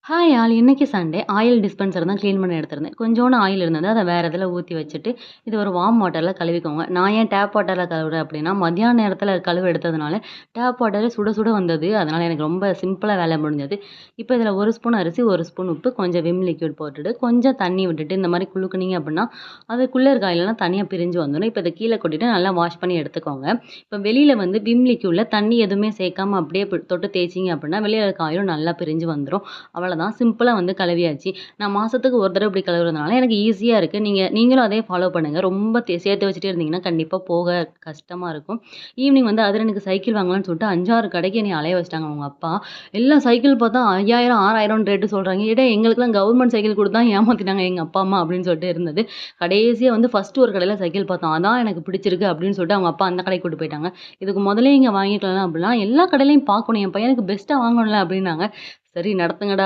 Hi all. இன்னைக்கு Sunday. Oil dispenser தான் clean பண்ண எடுத்திருந்தேன். கொஞ்சோண்டு ஆயில் இருந்தது. அத வேற இதில ஊத்தி வச்சுட்டு, இது ஒரு வார்ம் வாட்டர்ல கழுவிக்கோங்க. நான் ஏன் டேப் வாட்டர்ல கழுவுறேன் அப்படின்னா, மத்தியான நேரத்தில கழுவ எடுத்ததுனால, டேப் வாட்டரே சுட சுட வந்தது. அதனால எனக்கு ரொம்ப சிம்பிளா வேலை முடிஞ்சது. இப்போ இதில 1 ஸ்பூன் அரிசி, 1 ஸ்பூன் உப்பு, கொஞ்சம் விம் லிக்விட் போட்டுட்டு, கொஞ்சம் தண்ணி விட்டுட்டு, இந்த மாரி குலுக்குனீங்க அப்படின்னா, அதுக்குள்ள இருக்க ஆயிலெல்லாம் தனியா பிரிஞ்சு வந்துரும். இப்போ இத கீழ கொட்டிட்டு நல்லா வாஷ் பண்ணி எடுத்துக்கோங்க. இப்போ வெளியில வந்து விம் லிக்விட்ல தண்ணி எதுவுமே சேர்க்காம அப்படியே தொட்டு தேய்ச்சீங்க அப்படின்னா, வெளியில இருக்க ஆயிலும் நல்லா பிரிஞ்சு வந்துரும். அவ்வளதான். சிம்பிளா வந்து கழுவியாச்சு. நான் மாசத்துக்கு ஒரு தடவ இப்படி கழுவுறதுனால எனக்கு ஈஸியா இருக்கு. நீங்களும் அதே ஃபாலோ பண்ணுங்க. ரொம்ப சேர்த்து வச்சுட்டே இருந்தீங்கன்னா, கண்டிப்பா போக கஷ்டமா இருக்கும். ஈவினிங் வந்து அதிரனுக்கு சைக்கிள் வாங்கலாம்னு சொல்லிட்டு 5, 6 கடைக்கு என்னைய அலைய வச்சுட்டாங்க அவங்க அப்பா. எல்லாம் சைக்கிள் பார்த்தா 5000, 6000 ரேட்டு சொல்றாங்க. எங்களுக்கெல்லாம் கவர்மெண்ட் சைக்கிள் குடுத்து தான் ஏமாத்திட்டாங்க எங்க அப்பா, அம்மா அப்படின்னு சொல்லிட்டு இருந்தது. கடைசியா வந்து ஃபர்ஸ்ட் ஒரு கடையில சைக்கிள் பார்த்தோம். அதான் எனக்கு பிடிச்சிருக்கு அப்படின்னு சொல்லிட்டு அவங்க அப்பா அந்த கடைக்கு கூட்டு போயிட்டாங்க. இதுக்கு முதலே இங்க வாங்கிக்கலாம் அப்படிலாம் எல்லா கடையிலயும் பார்க்கணும். என் பையனுக்கு பெஸ்ட்டா வாங்கணும்ல அப்படின்னாங்க. சரி நடத்துங்கடா